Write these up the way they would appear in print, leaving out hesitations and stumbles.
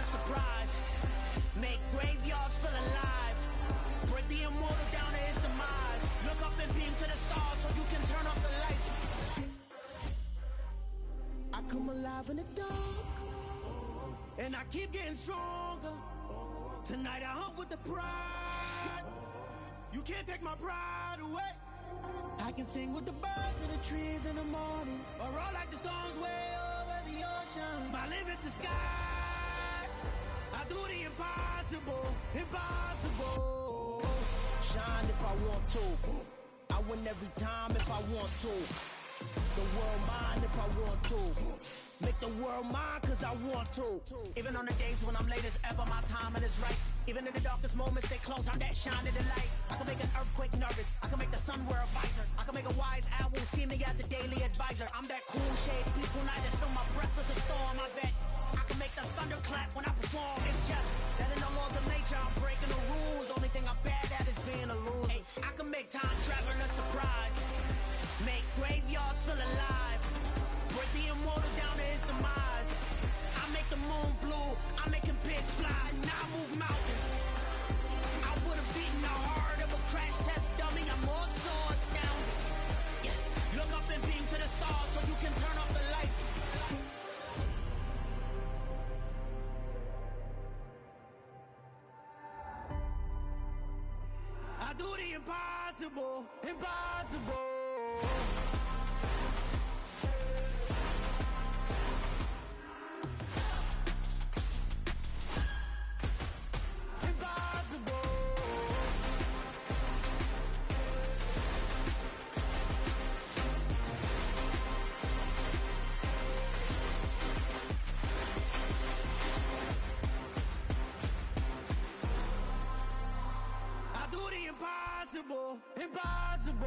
surprise. Make graveyards feel alive. Break the immortal down to his demise. Look up and beam to the stars so you can turn off the lights. I come alive in the dark, and I keep getting stronger. Tonight I hunt with the pride. You can't take my pride away. I can sing with the birds in the trees in the morning, or roll like the storms way over the ocean. My limit's the sky. I do the impossible, impossible. Shine if I want to. I win every time if I want to. The world mine if I want to. Make the world mine cause I want to. Even on the days when I'm late as ever, my timing is right. Even in the darkest moments, they close, I'm that shining the light. I can make an earthquake nervous, I can make the sun wear a visor. I can make a wise owl see me as a daily advisor. I'm that cool shade, peaceful night, and still my breath is a storm, I bet. I can make the thunder clap when I perform. It's just that in the laws of nature, I'm breaking the rules. Only thing I'm bad at is being a loser. Hey, I can make time travel a surprise. Make graveyards feel alive. Break the immortal down to his demise. I make the moon blue, I'm making pigs fly. Now I move mountains. I would've beaten the heart of a crash test dummy. I'm more so astounded. Yeah. Look up and beam to the stars so you can turn off the lights. I do the impossible, impossible. Impossible, impossible.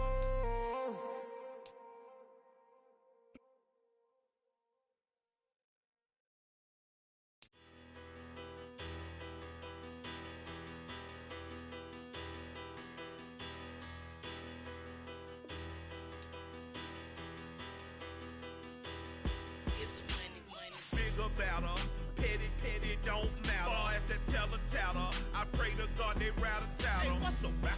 Bigger battle, petty, petty don't matter. Far as that teller, I pray to God they rattle tattle. Hey, what's a rapper?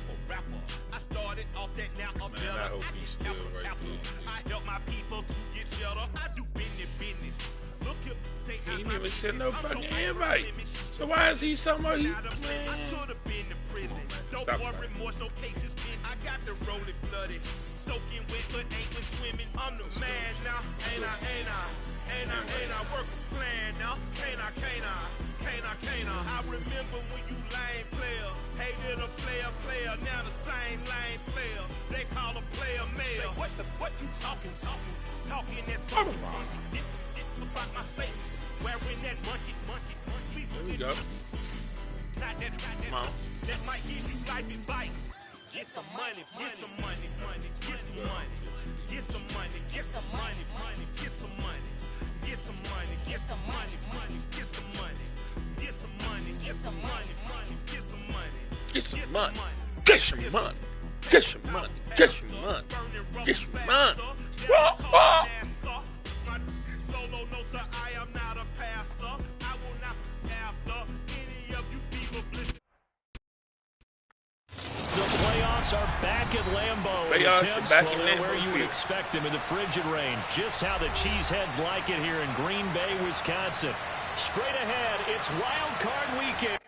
I started off that now I'm better. I get apple. I help my people to get cheddar. I do business. Look here, stay out. He didn't even send no fucking invite. So why is he somebody? I should have been in prison. Don't worry, remorse, no cases pinned. I got the rolling flooded, soaking wet, but ain't been swimming. I'm the man now, ain't I? Work a plan now, can't I? I remember when you lame player, hated a player, now the same lame player. They call a player mayor. What you talking that funky about my face, wearing that monkey. There we go. Not that might give you life advice. Get some money. Get some money. Solo, no sir, I am not a passer. I will not after any of you people. The playoffs are back at Lambeau. Where you would expect them in the frigid range. Just how the Cheeseheads like it here in Green Bay, Wisconsin. Straight ahead, it's Wild Card Weekend.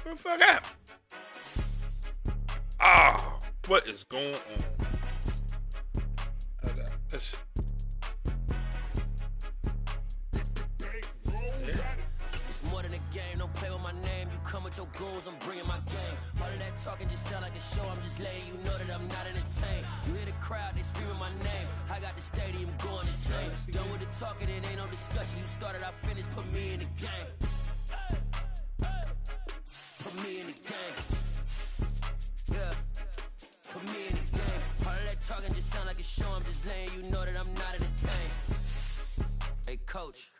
What the fuck happened? Ah, what is going on? This. It's more than a game, don't play with my name. You come with your goons, I'm bringing my game. All of that talking just sound like a show. I'm just letting you know that I'm not entertained. You hear the crowd, they screaming my name. I got the stadium going insane. Done with the talking, it ain't no discussion. You started, I finished, put me in the game. Put me in the game. Yeah. Put me in the game. All of that talking just sound like a show. I'm just letting you know that I'm not entertained. Hey, coach,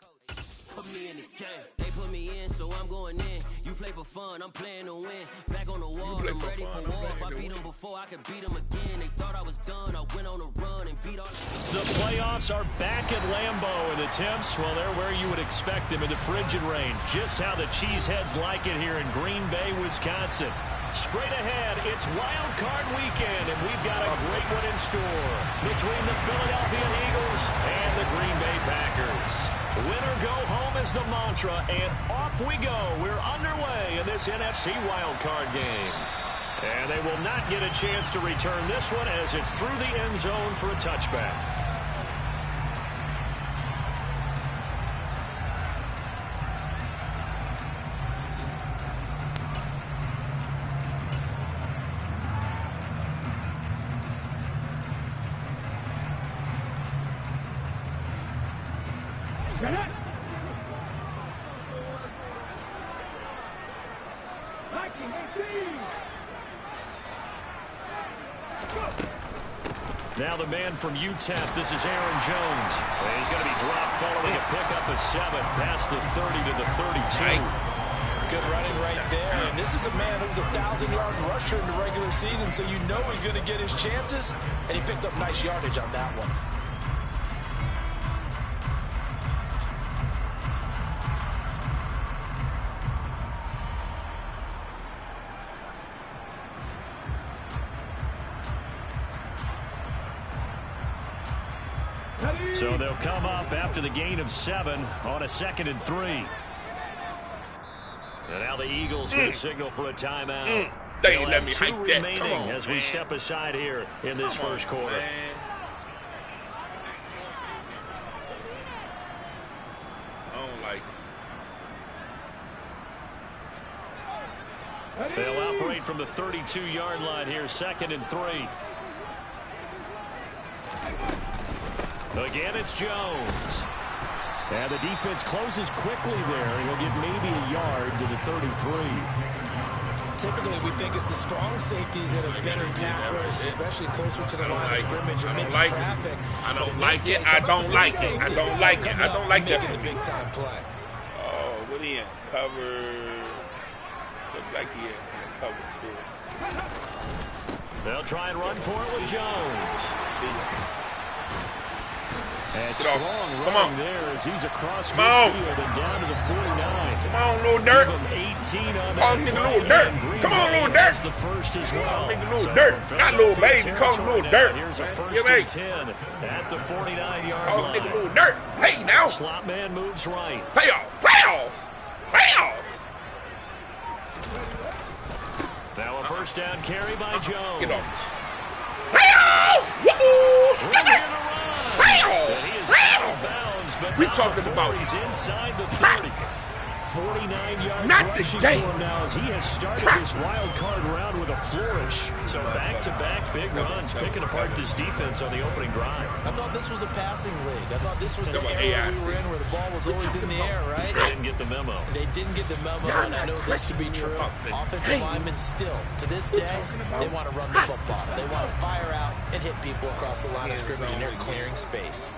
put me in the game. They put me in, so I'm going in. You play for fun, I'm playing to win. Back on the wall, I'm ready for war. If I beat them before, I could beat them again. They thought I was done, I went on a run and beat all. The playoffs are back at Lambeau, and the temps, well, they're where you would expect them in the frigid range. Just how the Cheeseheads like it here in Green Bay, Wisconsin. Straight ahead, it's Wild Card Weekend, and we've got a great one in store between the Philadelphia Eagles and the Green Bay Packers. Win or go home is the mantra, and off we go. We're underway in this NFC Wild Card game. And they will not get a chance to return this one as it's through the end zone for a touchback. Now the man from UTEP, this is Aaron Jones. And he's going to be dropped following a pickup of 7 past the 30 to the 32. Good running right there. And this is a man who's a 1,000-yard rusher in the regular season, so you know he's going to get his chances, and he picks up nice yardage on that one. So they'll come up after the gain of 7 on a 2nd and 3. And now the Eagles will signal for a timeout. They ain't let me hike that. Remaining Come on, as we step aside here in this first quarter. Man. I don't like it. They'll operate from the 32-yard line here, 2nd and 3. Again, it's Jones. And the defense closes quickly there, and he'll get maybe a yard to the 33. Typically, we think it's the strong safeties that are better tacklers, especially closer to the line of scrimmage amidst traffic. I don't like it. I don't like it. I don't like it. I don't like that. Making the big-time play. Oh, what he in? Cover. Look like he in cover. They'll try and run for it with Jones. And strong running there as he's across midfield and down to the 49. Come on, little dirt. Give him 18 on Call him that little dirt. Come on, little dirt. The first as well. Little dirt. Not little baby. Call him little dirt. Here's a 1st and 10 at the 49-yard line. Call him little dirt. Hey, now. Slot man moves right. Pay off. Pay off. Pay off. Now a 1st down carry by Jones. Get off. Pay off. Woo-hoo. Stop it. We talking about he's inside the 30. 49 yards not rushing the game. for him now as he has started this wild card round with a flourish. So back-to-back big runs, picking apart this defense on the opening drive. I thought this was a passing league. I thought this was the era we were in where the ball was always in the air, right? They didn't get the memo. They didn't get the memo, and I know this to be true. Offensive linemen still, to this day, they want to run the football. They want to fire out and hit people across the line of scrimmage, and they're clearing space.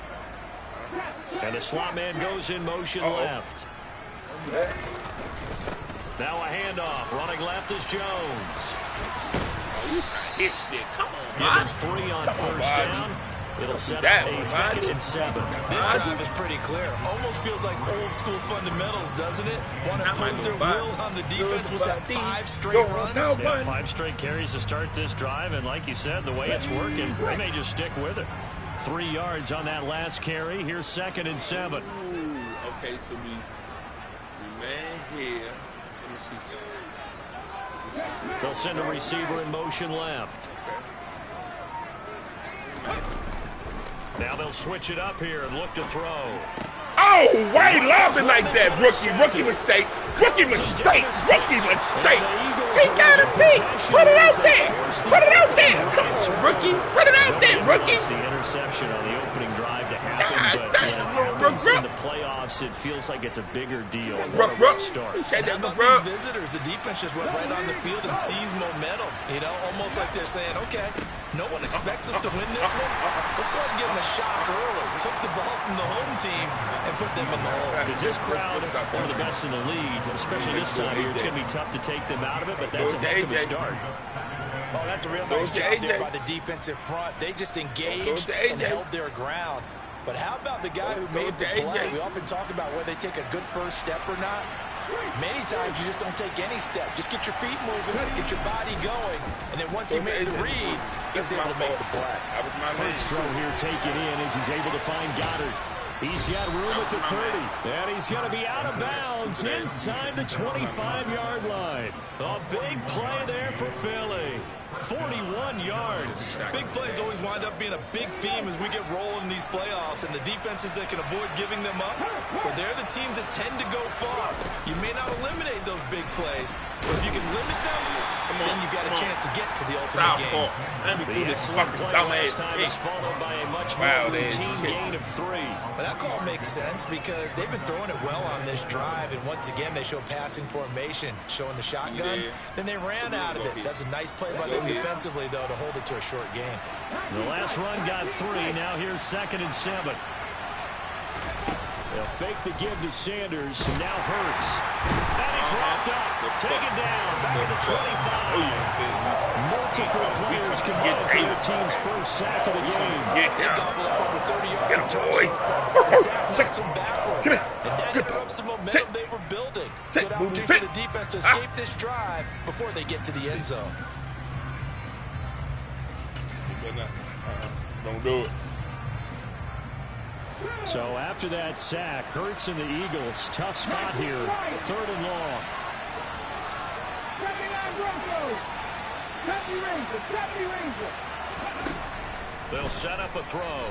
And the slot man goes in motion left. Now a handoff. Running left is Jones. Come on, Give him 3 on 1st down. It'll set up a 2nd and 7. This drive is pretty clear. Almost feels like old school fundamentals, doesn't it? Want to impose their will on the defense. Was that 5 straight runs? Yeah, 5 straight carries to start this drive, and like you said, the way it's working, they may just stick with it. 3 yards on that last carry. Here's 2nd and 7. Ooh, okay, so we man here. Let me see something. They'll send a receiver in motion left. Now they'll switch it up here and look to throw. Oh, why he lobbing like that? Rookie mistake. Rookie mistake. Rookie mistake. He got a beat. Put it out there. Put it out there. Come on, rookie. Put it out there, rookie. It's the interception on the opening drive to happen, but damn, wins in the playoffs, it feels like it's a bigger deal. What a rough start. How about these visitors? The defense just went right on the field and seized momentum. You know, almost like they're saying, okay, no one expects us to win this one. Let's go ahead and give them a shock early. Took the ball from the home team and put them in the hole. Because this crowd, one of the best in the league, especially this time of year, it's going to be tough to take them out of it, but that's a heck of a start. Oh, that's a real nice job there by the defensive front. They just engaged and held their ground. But how about the guy who made the play? We often talk about whether they take a good first step or not. Many times you just don't take any step. Just get your feet moving, get your body going, and then once he made the read, he was able to make the play. Hurts throw here taken in as he's able to find Goddard. He's got room at the 30, and he's going to be out of bounds inside the 25-yard line. A big play there for Philly. 41 yards. Big plays always wind up being a big theme as we get rolling in these playoffs, and the defenses that can avoid giving them up, well, they're the teams that tend to go far. You may not eliminate those big plays, but if you can limit them, then you've got a chance to get to the ultimate game. The excellent play last time is followed by a much more routine gain of 3. But that call makes sense because they've been throwing it well on this drive, and once again they show passing formation, showing the shotgun. Then they ran out of it. That's a nice play by them defensively, though, to hold it to a short gain. The last run got 3. Now here's 2nd and 7. They'll fake the give to Sanders. Now Hurts. And he's wrapped up. Taken down. Back at the 25. Multiple players combined for the team's first sack of the game. Get down. Get him, boy. Get him. And that interrupts the momentum they were building. Good opportunity for the defense to escape this drive before they get to the end zone. Don't do it. So after that sack, Hurts and the Eagles, tough spot here. 3rd and long. They'll set up a throw.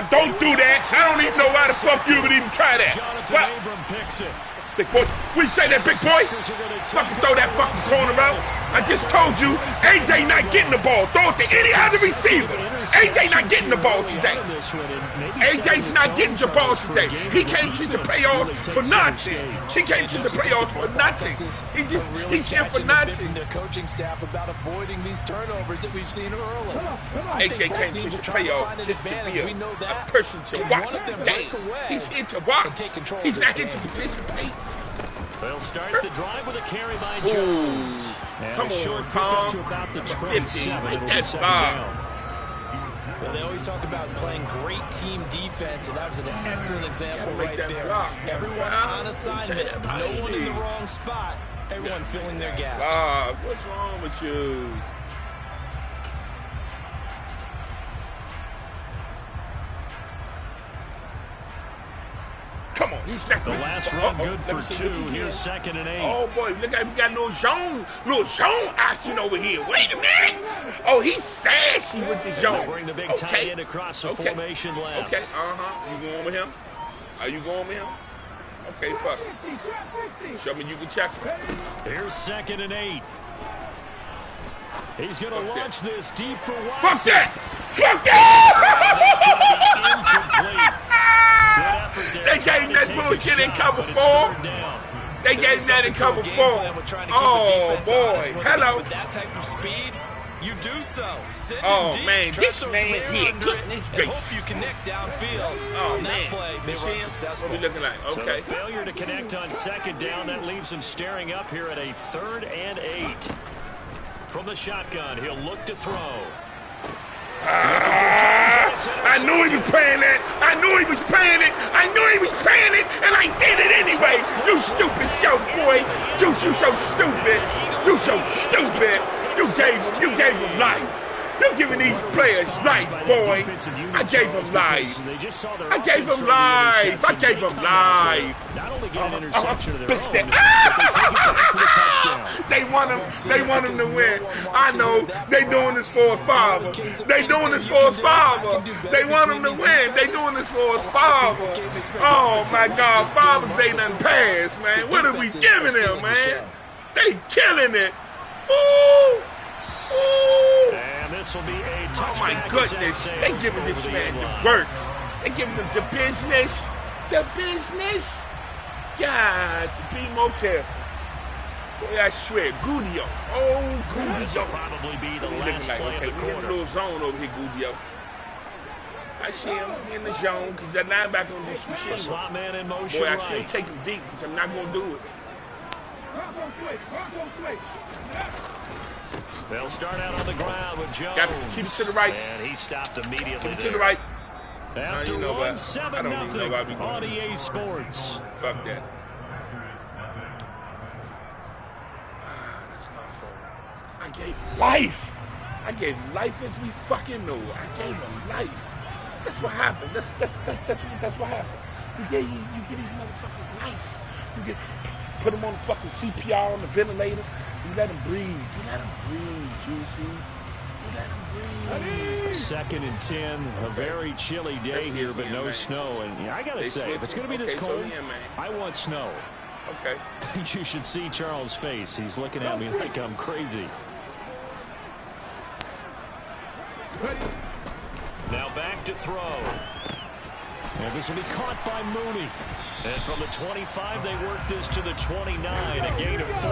Don't do that. I don't even know why the fuck you would even try that. Jonathan Abram picks it. Big boy. We say that, big boy. Fucking throw that fucking corner out. I just told you, AJ not getting the ball. Throw it to any other receiver. AJ not getting the ball today. AJ's not getting the ball today. He came to the playoffs for nothing. He came to the playoffs for nothing. He's here for nothing. Their coaching staff about avoiding these turnovers that we've seen early. AJ came to the playoffs just to be a person to watch the game. He's here to watch. He's not here to participate. They'll start the drive with a carry by Jones. Come on, Tom. To about the 27. That's down. Well, they always talk about playing great team defense, and that was an excellent example right there. Everyone on assignment, no one in the wrong spot, everyone filling their gaps. What's wrong with you? Come on, he's not the last run good for 2. Here's 2nd and 8. Oh boy, look at we got a little zone action over here. Wait a minute. Oh, he's sassy with the zone. Bring the big tight end across the formation left. Okay, You going with him? Are you going with him? Okay, fuck it. Show me you can check him. Here's 2nd and 8. He's going to launch this deep for Watson. Fuck that! Fuck that! Incomplete. They gave that bullshit in cover 4. They gave that in cover 4. Oh, boy. Hello. With that type of speed, you do so. Oh, man. This man here. Goodness gracious. Hope you connect downfield. Oh, man. That play, they were unsuccessful. What are we looking like? Okay. So the failure to connect on 2nd down, that leaves him staring up here at a 3rd and 8. From the shotgun, he'll look to throw. I knew he was playing that. I knew he was playing it. I knew he was playing it, and I did it anyway. You stupid show, boy. You so stupid. You so stupid. You gave him life. You're giving these players life, boy. I gave him life. I gave him life. I gave him life. Not only get an interception of their own, they want him to win. I know. They doing this for his father. They doing this for his father. They want him to win. They doing this for his father. Oh my God, Father's Day done passed, man. What are we giving him, man? They killing it. Ooh. Ooh. And this will be a touchback. Oh my goodness, they giving this man the works. They giving them the business. The business. God, be more careful. Boy, I swear, Goudio. Oh, Goudio. This will probably be the last play of the quarter. We're in a little zone over here, Goudio. I see him in the zone because that linebacker on this machine. Slot man in motion. Boy, I should take him deep because I'm not going to do it. They'll start out on the ground with Jones. Got to keep it to the right. And he stopped immediately. Keep it to the right. After you know 1-7-0 on EA Sports. Fuck that. That's my fault. I gave life. I gave life as we fucking know. I gave him life. That's what happened. That's what happened. You get these motherfuckers life. You put them on the fucking CPR on the ventilator. You let them breathe. You let them breathe, Juicy. You let them breathe. 2nd and 10. A very chilly day here, but no snow. And yeah, I gotta say, if it's gonna be this cold, I want snow. Okay. You should see Charles' face. He's looking at me like I'm crazy. Now back to throw. And this will be caught by Mooney. And from the 25, they work this to the 29, a gain of 4.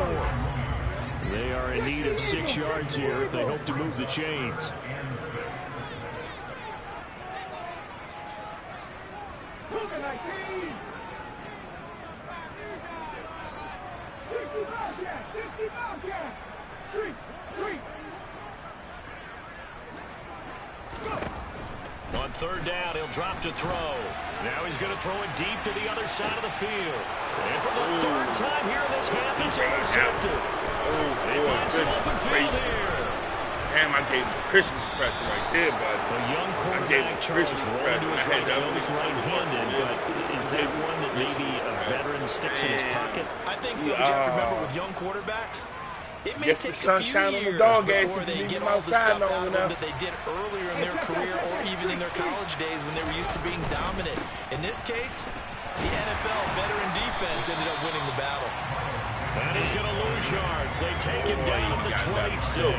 They are in need of 6 yards here if they hope to move the chains. On 3rd down, he'll drop to throw. Now he's going to throw it deep to the other side of the field. And for the 3rd time here in this half, it's intercepted. They find some open field here. Damn, I gave him a Christmas present right there, bud. A young quarterback, Charles, rolling to his right. I know he's right-handed, but is that one that maybe a veteran sticks in his pocket? I think so, but you have to remember with young quarterbacks, it may take a few years before they get all the stuff out of them that they did earlier in their career or even in their college days when they were used to being dominant. In this case, the NFL veteran defense ended up winning the battle. And he's going to lose yards. They take him down at the 26.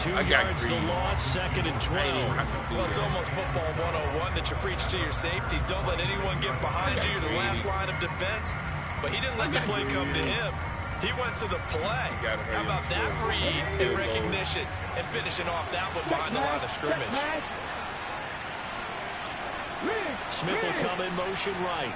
2 yards the loss, 2nd and 12. Well, it's almost football 101 that you preach to your safeties. Don't let anyone get behind you, the last line of defense. But he didn't let the play come to him. He went to the play. How about that read and recognition and finishing off that one behind the line of scrimmage? Smith will come in motion right.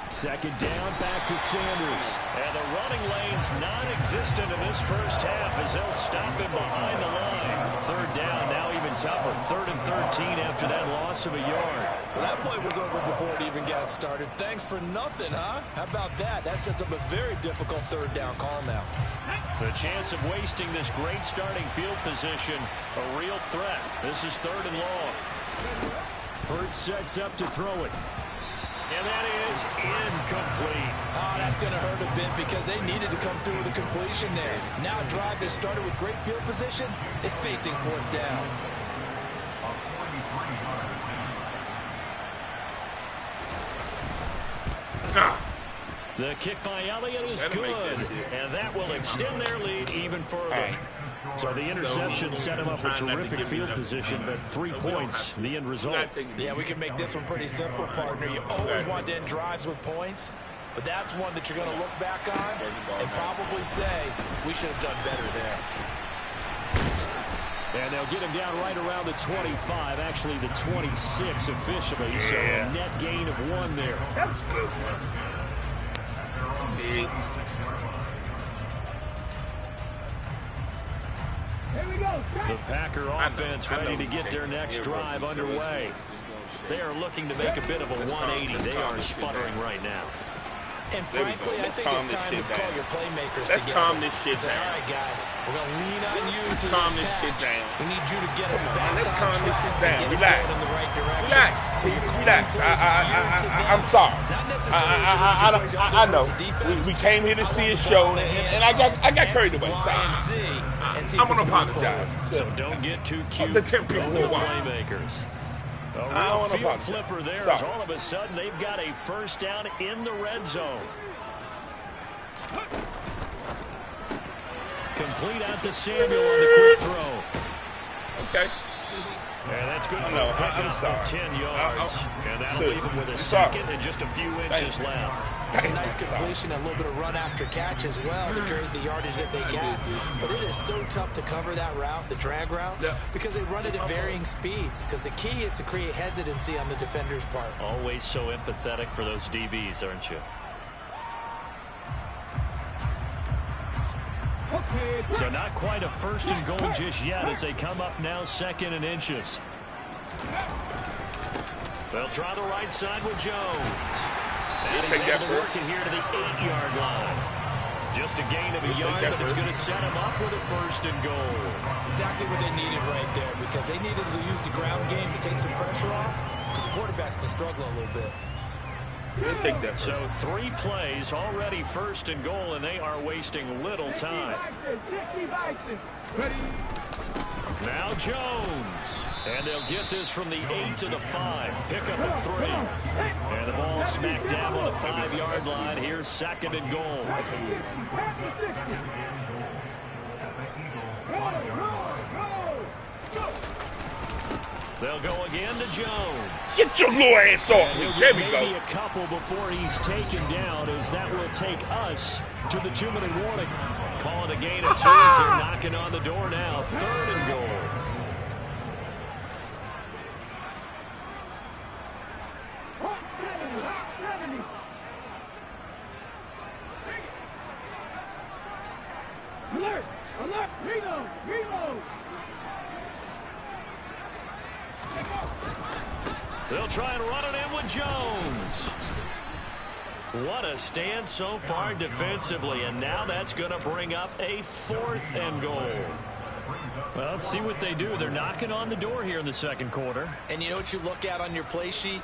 Second down, back to Sanders. And the running lane's non-existent in this first half as they'll stop him behind the line. 3rd down, now even tougher. 3rd and 13 after that loss of a yard. Well, that play was over before it even got started. Thanks for nothing, huh? How about that? That sets up a very difficult 3rd down call now. The chance of wasting this great starting field position, a real threat. This is 3rd and long. Hurts sets up to throw it. And that is incomplete. Oh, that's going to hurt a bit because they needed to come through with a completion there. Now a drive that started with great field position is facing 4th down. The kick by Elliott is good, and that will extend their lead even further. So the interception set him up a terrific field position, but 3 points, the end result. Yeah, we can make this one pretty simple, partner. You always want to end drives with points, but that's one that you're going to look back on and probably say, we should have done better there. And they'll get him down right around the 25, actually the 26 officially, so a net gain of 1 there. That's good. The Packer offense ready to get their next drive underway. They are looking to make a bit of a 180. They are sputtering right now. And frankly, I think it's time to call your playmakers together. Let's calm this shit down. All right, guys, we're going to lean on you to calm this shit down. We need you to get us back Let's on calm this track shit down. and get us Relax. going in the right direction. Relax. So Relax. I'm sorry. I know. We came here to see a show, and I got carried away. So I'm going to apologize. So don't get too cute. The 10 people who are playmakers. A real field flipper there as all of a sudden they've got a first down in the red zone. Complete out to Samuel on the quick throw. Okay. And that's good for a pickup of 10 yards. And that'll leave him with a second and just a few inches left. It's a nice completion, a little bit of run after catch as well to create the yardage that they got. But it is so tough to cover that route, the drag route, because they run it at varying speeds. Because the key is to create hesitancy on the defender's part. Always so empathetic for those DBs, aren't you? So not quite a first and goal just yet as they come up now 2nd and inches. They'll try the right side with Jones. And he's able to work it here to the 8-yard line. Just a gain of a yard, but it's going to set him up with a first and goal. Exactly what they needed right there, because they needed to use the ground game to take some pressure off, because the quarterback's been struggling a little bit. Take that. So 3 plays already first and goal, and they are wasting little time. Now Jones. And they'll get this from the 8 to the 5. Pick up a 3. And the ball smack dab on the 5-yard line. Here's 2nd and goal. They'll go again to Jones. Get your little ass off me. There we go. Maybe a couple before he's taken down, as that will take us to the 2-minute warning. Calling a gain of 2 as they're knocking on the door now. 3rd and goal. Alert! Alert! Reload! Reload! They'll try and run it in with Jones. What a stand so far defensively, and now that's going to bring up a 4th and goal. Well, let's see what they do. They're knocking on the door here in the 2nd quarter. And you know what you look at on your play sheet?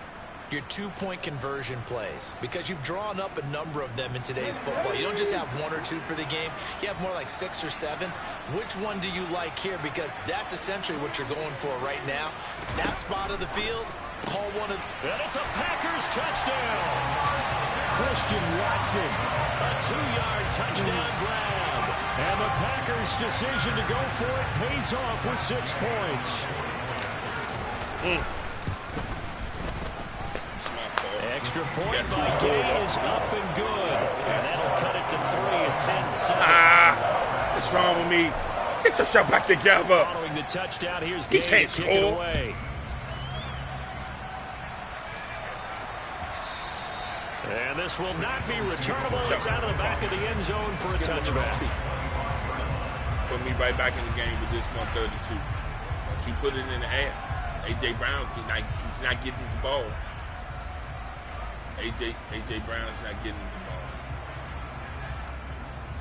Your 2-point conversion plays, because you've drawn up a number of them in today's football. You don't just have 1 or 2 for the game. You have more like 6 or 7. Which one do you like here? Because that's essentially what you're going for right now. That spot of the field, call one of... And it's a Packers touchdown. Christian Watson, a 2-yard touchdown grab. And the Packers' decision to go for it pays off with 6 points. Extra point by Gay is up and good. And that'll cut it to 3 and 10 seconds. What's wrong with me? Get yourself back together. Following the touchdown, here's Gay to kick it away. And this will not be returnable. It's out of the back of the end zone for a touchback. Put me right back in the game with this 132. Don't you put it in the air. A.J. Brown, he's not getting the ball. A.J. Brown's not getting the ball.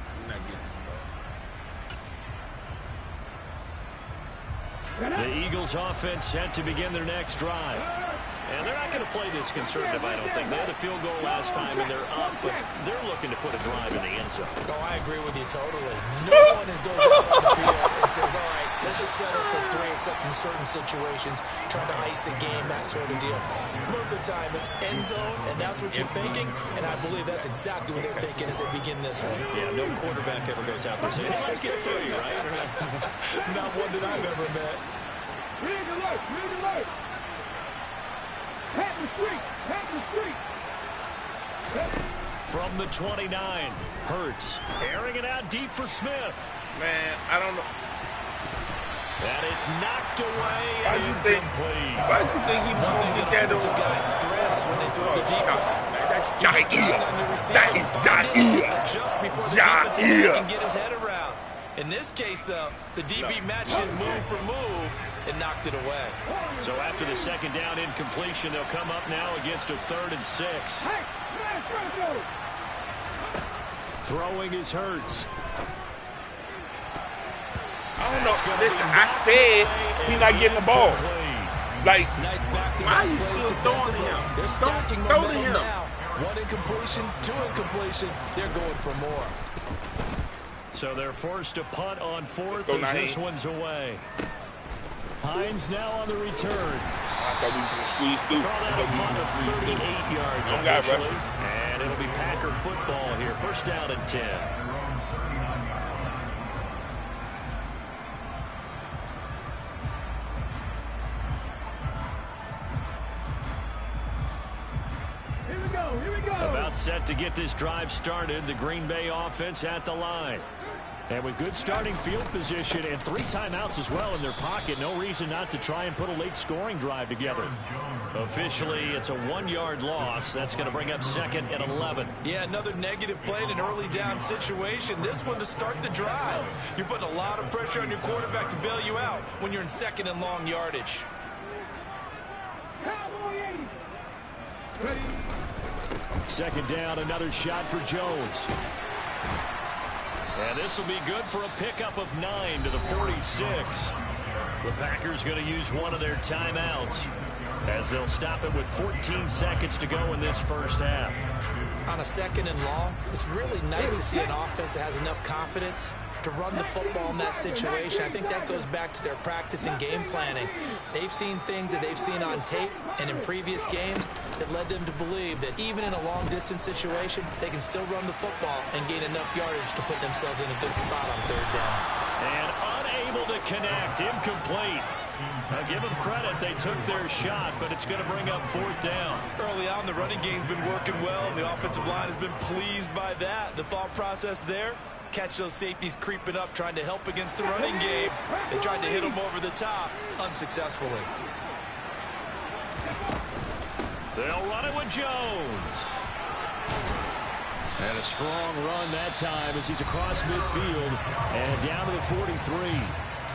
He's not getting the ball. The Eagles offense set to begin their next drive. And they're not going to play this conservative, I don't think. They had a field goal last time, and they're up, but they're looking to put a drive in the end zone. Oh, I agree with you totally. No one goes out on the field and says, all right, let's just settle for 3, except in certain situations, trying to ice a game, that sort of deal. Most of the time, it's end zone, and that's what you're thinking, and I believe that's exactly what they're thinking as they begin this one. Yeah, no quarterback ever goes out there saying, hey, let's get 3, right? Not one that I've ever met. Read alert! Read alert! Pat the street! Pat the street! From the 29, Hurts airing it out deep for Smith. Man, I don't know. And it's knocked away and incomplete. Why do you think he was going to get that over? Guys stress when they throw the deep. That's Jair. That is Jair. Just before the defensive can get his head around. In this case, though, the DB matched it move for move and knocked it away. So after the 2nd down incompletion, they'll come up now against a 3rd and 6. Throwing is Hurts. I don't know. Listen, I said he's not getting the ball. Like, why are you still throwing to him? They're stacking throw to him now. 1 incompletion, 2 incompletion. They're going for more. So they're forced to punt on 4th as this one's away. Hines now on the return. I thought we were going to squeeze through. Call that a punt of 38 yards officially. And it'll be Packer football here. 1st down and 10. It's set to get this drive started. The Green Bay offense at the line. And with good starting field position and 3 timeouts as well in their pocket, no reason not to try and put a late scoring drive together. Officially, it's a 1-yard loss. That's going to bring up 2nd and 11. Yeah, another negative play in an early down situation. This one to start the drive. You're putting a lot of pressure on your quarterback to bail you out when you're in 2nd and long yardage. Second down, another shot for Jones. And this will be good for a pickup of 9 to the 46. The Packers going to use one of their timeouts as they'll stop it with 14 seconds to go in this first half. On a 2nd and long, it's really nice to see an offense that has enough confidence to run the football in that situation. I think that goes back to their practice and game planning. They've seen things that they've seen on tape and in previous games that led them to believe that even in a long-distance situation, they can still run the football and gain enough yardage to put themselves in a good spot on 3rd down. And unable to connect, incomplete. Now give them credit, they took their shot, but it's going to bring up 4th down. Early on, the running game's been working well, and the offensive line has been pleased by that. The thought process there, catch those safeties creeping up, trying to help against the running game. They tried to hit them over the top, unsuccessfully. They'll run it with Jones. And a strong run that time as he's across midfield and down to the 43.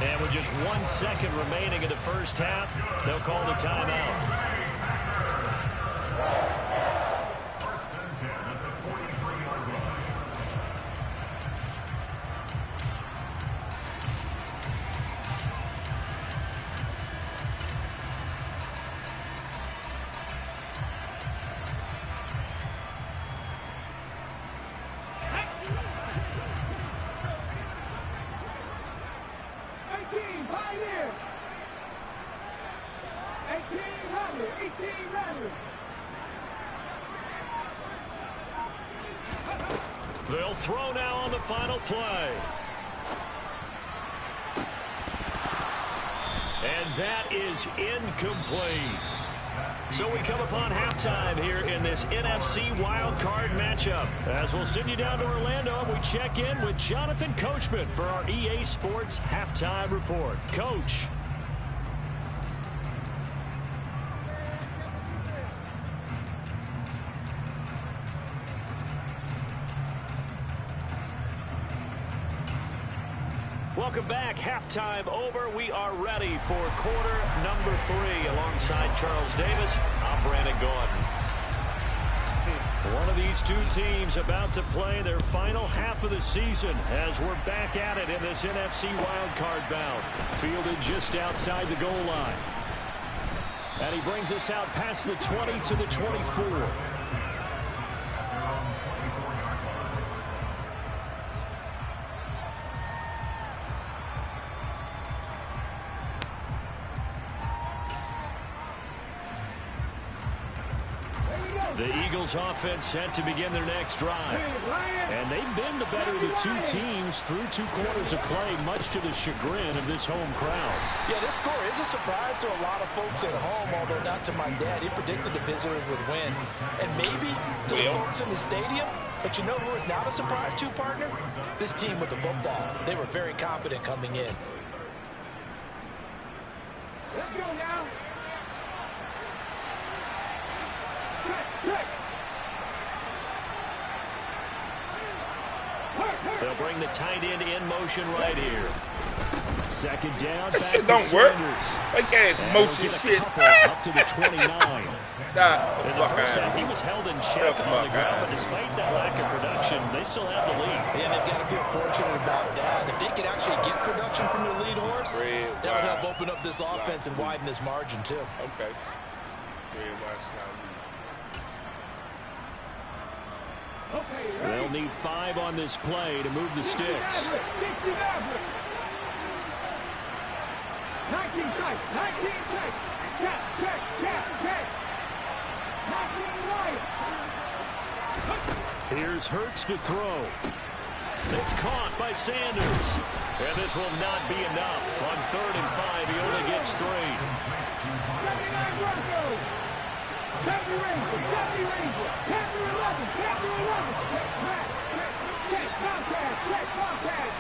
And with just 1 second remaining in the first half, they'll call the timeout. They'll throw now on the final play. And that is incomplete. So we come upon halftime here in this NFC wildcard matchup. As we'll send you down to Orlando, and we check in with Jonathan Coachman for our EA Sports Halftime Report. Coach. Welcome back. Halftime over. We are ready for quarter number 3. Alongside Charles Davis, I'm Brandon Gaudin. One of these two teams about to play their final half of the season as we're back at it in this NFC wildcard bout. Fielded just outside the goal line. And he brings us out past the 20 to the 24. The Eagles offense set to begin their next drive. And they've been the better of the two teams through 2 quarters of play, much to the chagrin of this home crowd. Yeah, this score is a surprise to a lot of folks at home, although not to my dad. He predicted the visitors would win. And maybe to the folks in the stadium. But you know who is not a surprise to, partner? This team with the football. They were very confident coming in. Let's go now. They'll bring the tight end in motion right here. Second down. That shit don't work. Like ass motion shit. Up to the 29. In the first half, he was held in check on the ground, but despite that lack of production, they still have the lead. And they've got to feel fortunate about that. If they could actually get production from their lead horse, that would help open up this offense and widen this margin, too. Okay. They'll need 5 on this play to move the sticks. 19 tight, 19 tight. Check. 19 right. Here's Hurts to throw. It's caught by Sanders. And this will not be enough. On 3rd and 5, he only gets 3. Captain Ranger, Captain Ranger, Captain 11, Captain 11. Check contact, check contact.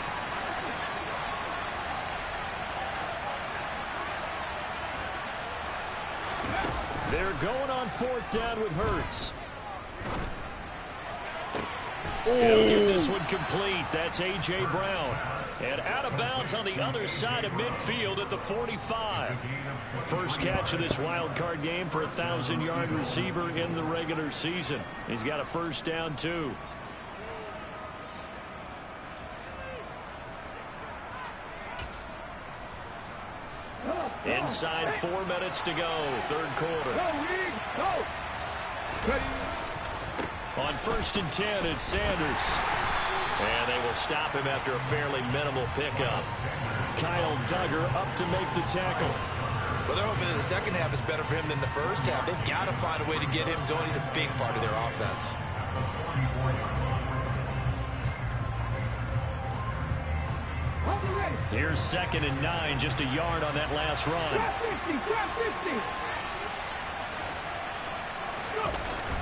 They're going on 4th down with Hurts. He'll get this one complete. That's A.J. Brown. And out of bounds on the other side of midfield at the 45. First catch of this wild card game for a 1,000-yard receiver in the regular season. He's got a first down, too. Inside 4 minutes to go, 3rd quarter. On 1st and 10, it's Sanders. And they will stop him after a fairly minimal pickup. Kyle Duggar up to make the tackle. Well, they're hoping that the second half is better for him than the first half. They've got to find a way to get him going. He's a big part of their offense. Here's 2nd and 9, just a yard on that last run.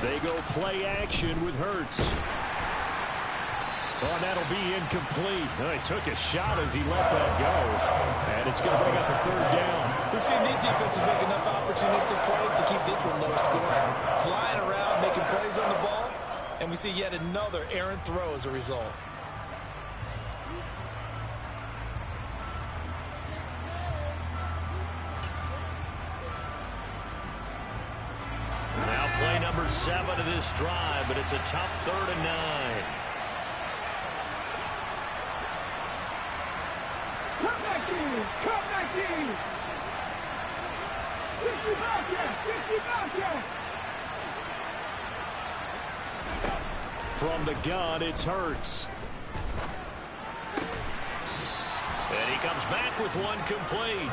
They go play action with Hurts. Oh, that'll be incomplete. Oh, he took a shot as he let that go. And it's going to bring up a 3rd down. We've seen these defenses make enough opportunistic plays to keep this one low scoring. Flying around, making plays on the ball. And we see yet another errant throw as a result. Now play number 7 of this drive, but it's a tough 3rd and 9. Come back in! Come back in! 50 Bobcats! 50 Bobcats! From the gun, it's Hurts. And he comes back with one complete.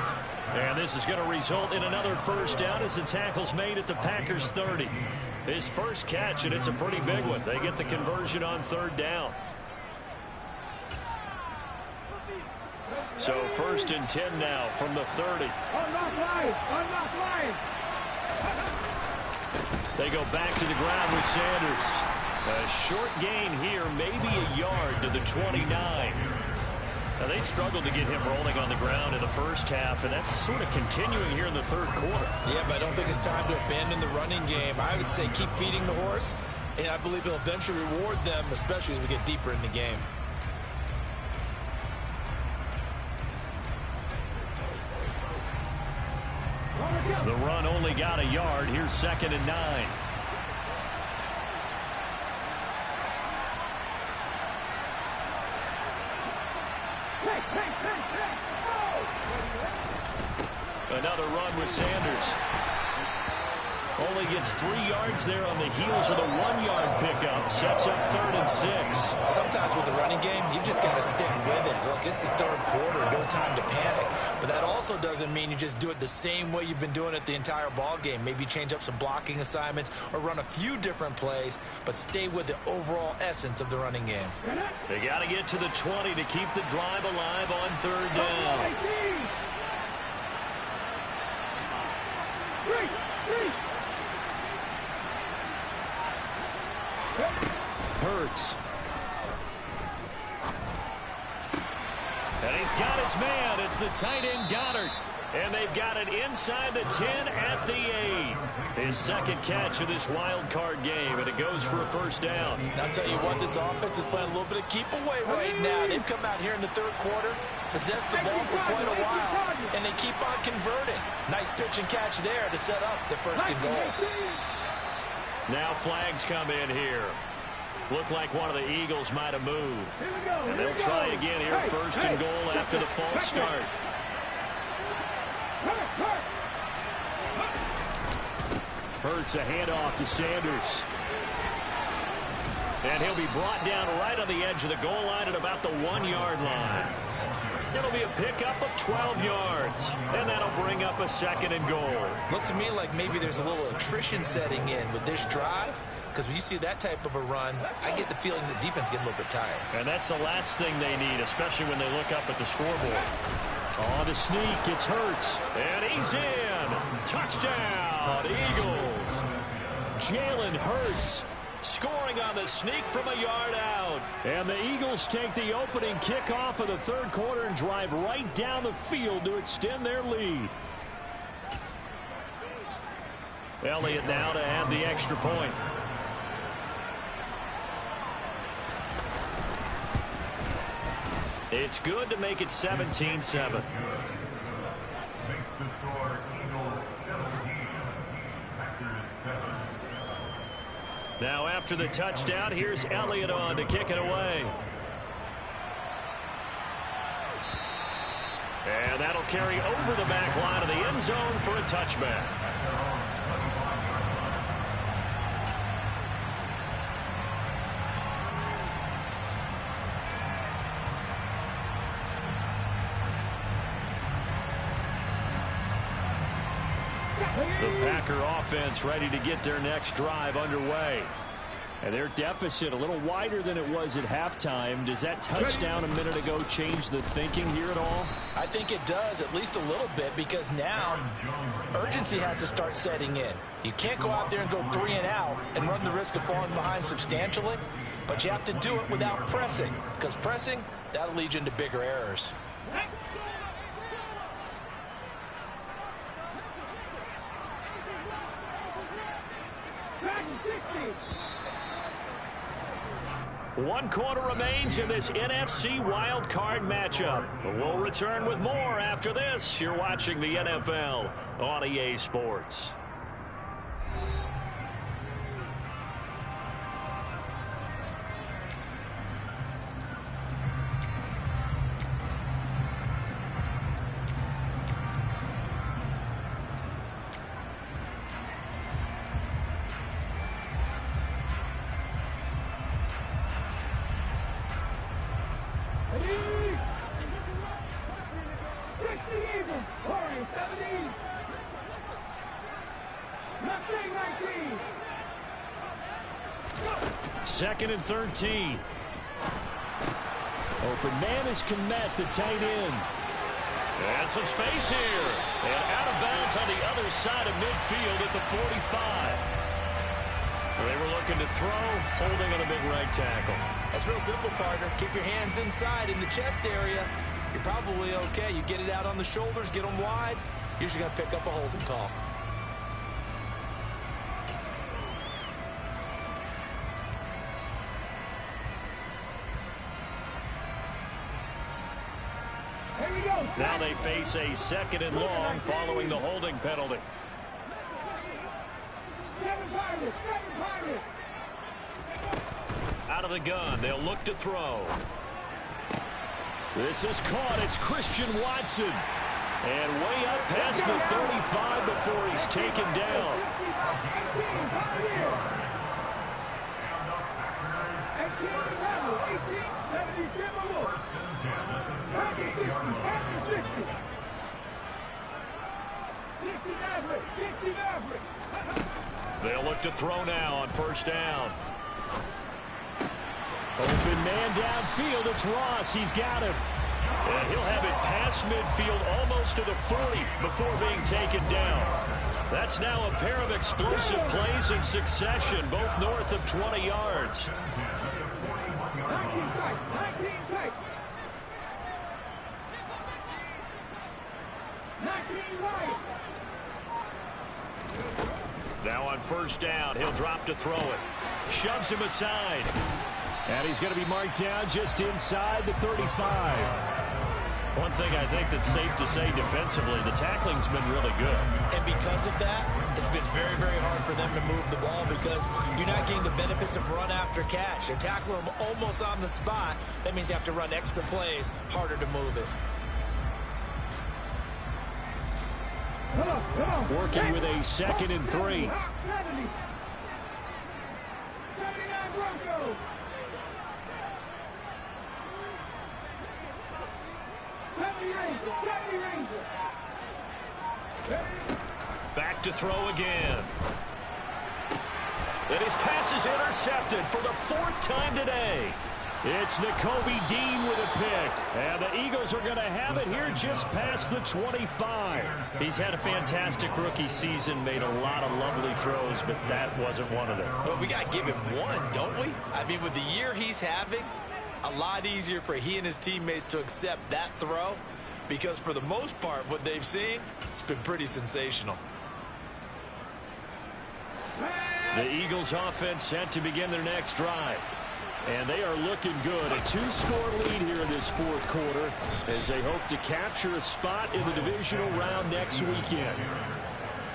And this is going to result in another first down as the tackle's made at the Packers 30. His first catch, and it's a pretty big one. They get the conversion on 3rd down. So 1st and 10 now from the 30. Unlock line! Unlock line! They go back to the ground with Sanders. A short gain here, maybe a yard to the 29. Now, they struggled to get him rolling on the ground in the first half, and that's sort of continuing here in the 3rd quarter. Yeah, but I don't think it's time to abandon the running game. I would say keep feeding the horse, and I believe he'll eventually reward them, especially as we get deeper in the game. The run only got a yard. Here's 2nd and 9. Another run with Sanders. Only gets 3 yards there on the heels of the 1-yard pickup. Sets up 3rd and 6. Sometimes with the running game, you've just got to stick with it. Look, it's the 3rd quarter. No time to panic. But that also doesn't mean you just do it the same way you've been doing it the entire ball game. Maybe change up some blocking assignments or run a few different plays, but stay with the overall essence of the running game. They got to get to the 20 to keep the drive alive on 3rd down. Hurts. And he's got his man. It's the tight end Goddard. And they've got it inside the 10 at the 8. His 2nd catch of this wild card game, and it goes for a first down. I'll tell you what, this offense is playing a little bit of keep away right now. They've come out here in the 3rd quarter, possessed the ball for quite a while, and they keep on converting. Nice pitch and catch there to set up the 1st and goal. Now flags come in here. Looked like one of the Eagles might have moved. And they'll try again here, 1st and goal after the false start. Hurts a handoff to Sanders. And he'll be brought down right on the edge of the goal line at about the 1-yard line. It'll be a pickup of 12 yards. And that'll bring up a 2nd and goal. Looks to me like maybe there's a little attrition setting in with this drive. Because when you see that type of a run, I get the feeling the defense getting a little bit tired. And that's the last thing they need, especially when they look up at the scoreboard. On the sneak, it's Hurts. And he's in. Touchdown, Eagles. Jalen Hurts scoring on the sneak from a yard out. And the Eagles take the opening kickoff of the third quarter and drive right down the field to extend their lead. Elliott now to add the extra point. It's good to make it 17-7. Now after the touchdown, here's Elliott on to kick it away. And that'll carry over the back line of the end zone for a touchback. The Packer offense ready to get their next drive underway. And their deficit a little wider than it was at halftime. Does that touchdown a minute ago change the thinking here at all? I think it does, at least a little bit, because now urgency has to start setting in. You can't go out there and go 3 and out and run the risk of falling behind substantially, but you have to do it without pressing, because pressing, that'll lead you into bigger errors. One quarter remains in this NFC wild card matchup. We'll return with more after this. You're watching the NFL on EA Sports. Second and 13. Open man is Kmet, the tight end. And some space here. And out of bounds on the other side of midfield at the 45. They were looking to throw, holding on a big right tackle. That's real simple, partner. Keep your hands inside in the chest area. You're probably okay. You get it out on the shoulders, get them wide. Usually going to pick up a holding call. Now they face a second and long following the holding penalty. Out of the gun, they'll look to throw. This is caught. It's Christian Watson. And way up past the 35 before he's taken down. They'll look to throw now on first down. Open man downfield. It's Ross. He's got him. And he'll have it past midfield almost to the 40 before being taken down. That's now a pair of explosive plays in succession, both north of 20 yards. Now on first down, he'll drop to throw it. Shoves him aside. And he's going to be marked down just inside the 35. One thing I think that's safe to say defensively, the tackling's been really good. And because of that, it's been very, very hard for them to move the ball because you're not getting the benefits of run after catch. They're tackling them almost on the spot. That means you have to run extra plays, harder to move it. Working with a second and 3. Back to throw again. And his pass is intercepted for the 4th time today. It's Nakobe Dean with a pick. And the Eagles are going to have it here just past the 25. He's had a fantastic rookie season, made a lot of lovely throws, but that wasn't one of them. Well, we got to give him one, don't we? I mean, with the year he's having, a lot easier for he and his teammates to accept that throw, because for the most part, what they've seen, it's been pretty sensational. The Eagles offense set to begin their next drive. And they are looking good. A 2-score lead here in this fourth quarter as they hope to capture a spot in the divisional round next weekend.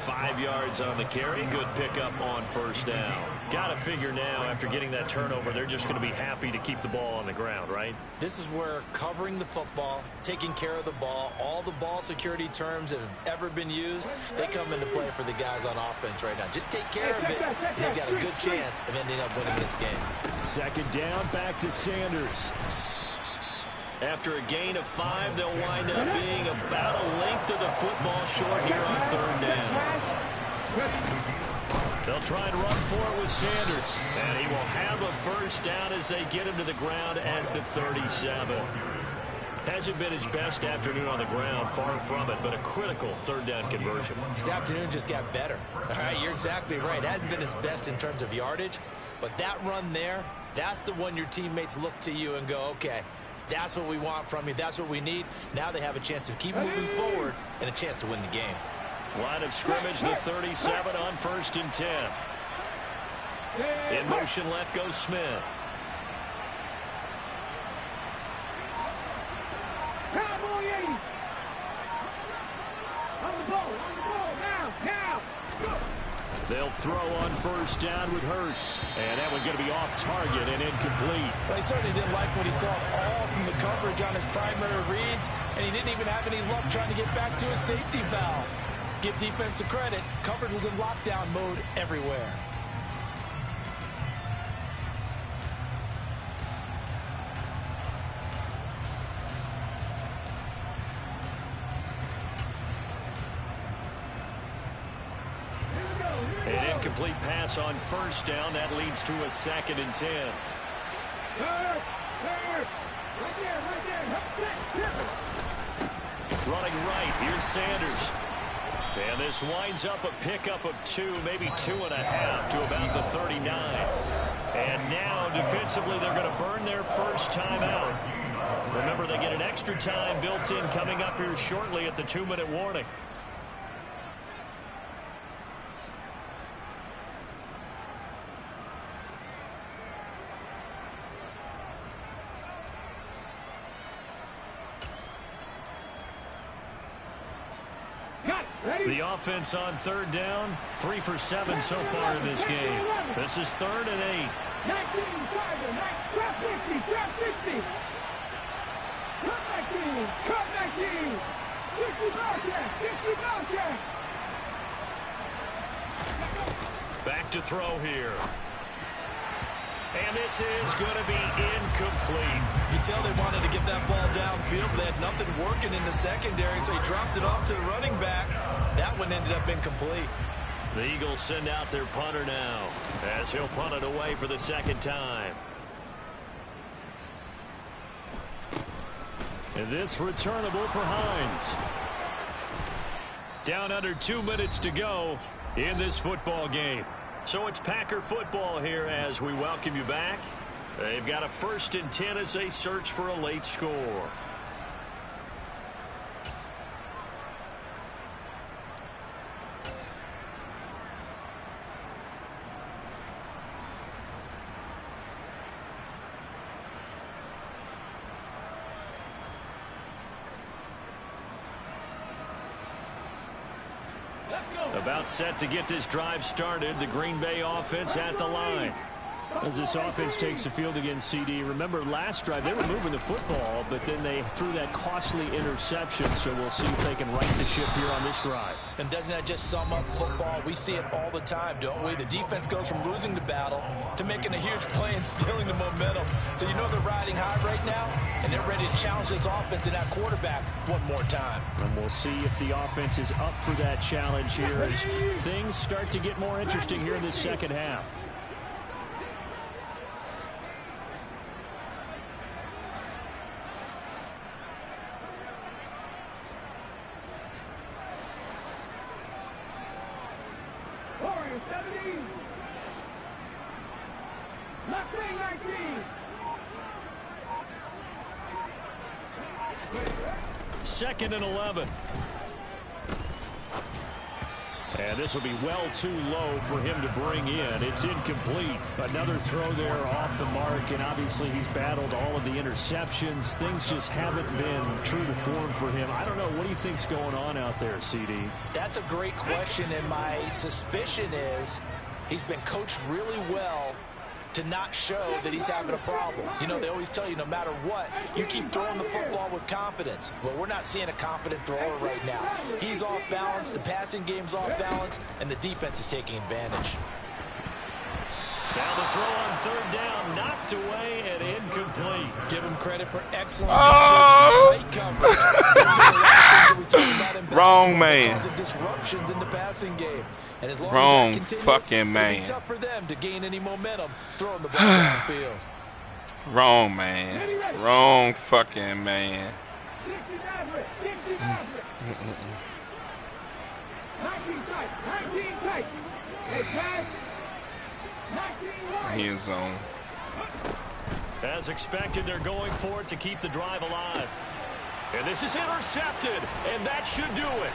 5 yards on the carry. Good pickup on first down. Got to figure now, after getting that turnover, they're just going to be happy to keep the ball on the ground, right? This is where covering the football, taking care of the ball, all the ball security terms that have ever been used, they come into play for the guys on offense right now. Just take care of it, and they've got a good chance of ending up winning this game. Second down, back to Sanders. After a gain of 5, they'll wind up being about a length of the football short here on third down. They'll try and run for it with Sanders. And he will have a first down as they get him to the ground at the 37. Hasn't been his best afternoon on the ground, far from it, but a critical third down conversion. His afternoon just got better. All right, you're exactly right. It hasn't been his best in terms of yardage, but that run there, that's the one your teammates look to you and go, okay, that's what we want from you. That's what we need. Now they have a chance to keep moving forward and a chance to win the game. Line of scrimmage, the 37 on 1st and 10. In motion left goes Smith. Cowboy 80. On the ball, now. They'll throw on first down with Hurts. And that one's going to be off target and incomplete. Well, he certainly didn't like what he saw all from the coverage on his primary reads, and he didn't even have any luck trying to get back to his safety valve. Give defense a credit. Coverage was in lockdown mode everywhere. An incomplete pass on first down. That leads to a 2nd and 10. Running right. Here's Sanders. And this winds up a pickup of 2, maybe 2.5 to about the 39. And now defensively they're going to burn their first time out. Remember, they get an extra time built in coming up here shortly at the 2-minute warning. The offense on third down, 3 for 7 so far in this game. This is 3rd and 8. 19, drop 60. Cut 19. 60 Ballcat. Back to throw here. And this is going to be incomplete. You can tell they wanted to get that ball downfield, but they had nothing working in the secondary, so he dropped it off to the running back. That one ended up incomplete. The Eagles send out their punter now, as he'll punt it away for the 2nd time. And this returnable for Hines. Down under 2 minutes to go in this football game. So it's Packer football here as we welcome you back. They've got a 1st and 10 as they search for a late score. About set to get this drive started. The Green Bay offense at the line. As this offense takes the field against CD, remember last drive they were moving the football, but then they threw that costly interception, so we'll see if they can right the ship here on this drive. And doesn't that just sum up football? We see it all the time, don't we? The defense goes from losing the battle to making a huge play and stealing the momentum. So you know they're riding high right now, and they're ready to challenge this offense and that quarterback one more time. And we'll see if the offense is up for that challenge here as things start to get more interesting here in this second half. 17. Left wing 19. Second and 11. And this will be well too low for him to bring in. It's incomplete. Another throw there off the mark, and obviously he's battled all of the interceptions. Things just haven't been true to form for him. I don't know. What do you think's going on out there, CD? That's a great question, and my suspicion is he's been coached really well to not show that he's having a problem. You know, they always tell you no matter what, you keep throwing the football with confidence. Well, we're not seeing a confident thrower right now. He's off balance, the passing game's off balance, and the defense is taking advantage. Now the throw on third down, knocked away and incomplete. Give him credit for excellent coverage, tight coverage. Wrong man. Causing disruptions in the passing game. And as long Wrong as that continues, fucking man. It'll be tough for them to gain any momentum throwing the ball downfield. Wrong man. Wrong fucking man. 19 tight. Hey, pass. 19 End zone. As expected, they're going for it to keep the drive alive. And this is intercepted, and that should do it.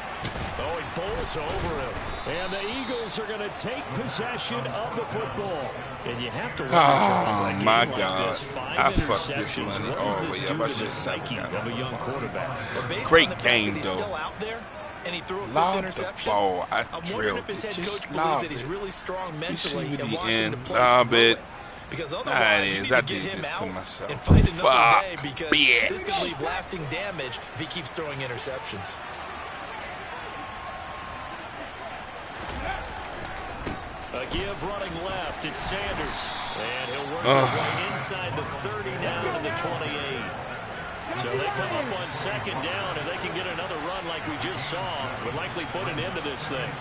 Oh, he bowls over him. And the Eagles are going to take possession of the football. And you have to wonder, Charles, like my like God. this, 5 I fucked interceptions. this money What all does the this way do up. I to the should psyche never of a young quarterback? Great game, though. Still out there, and he threw a quick Lob interception. the ball. I I'm wondering drilled if his it. head Just coach believes lob that he's it. really strong You mentally see and the wants him to end. play Lob through it. it. Because otherwise, you need to I get did him this to out myself. and find another Fuck, day because bitch. this could leave lasting damage if he keeps throwing interceptions. A give running left. It's Sanders. And he'll work his way inside the 30 down to the 28. So they come up on second down. If they can get another run like we just saw, would likely put an end to this thing.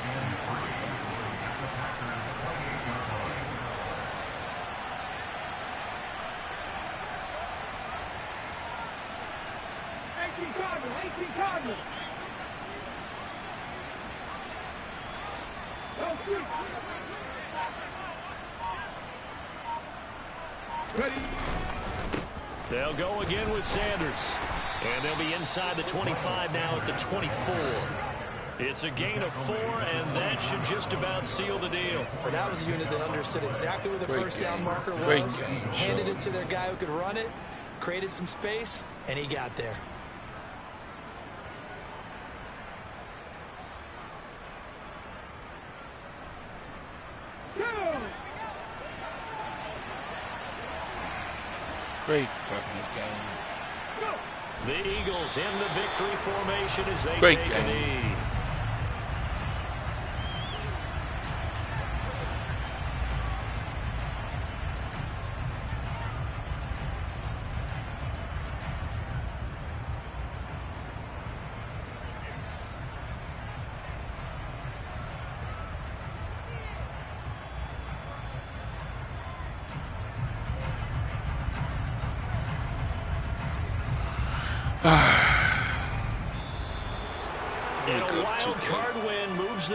They'll go again with Sanders. And they'll be inside the 25 now at the 24. It's a gain of 4, and that should just about seal the deal. Well, that was a unit that understood exactly where the first down marker was, handed it to their guy who could run it, created some space, and he got there. Great fucking game. The Eagles in the victory formation as they Great take game. a knee.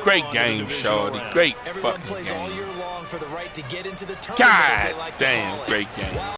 Great game, Shorty. Great fucking game. Everyone plays all year long for the right to get into the tournament. God damn, great game.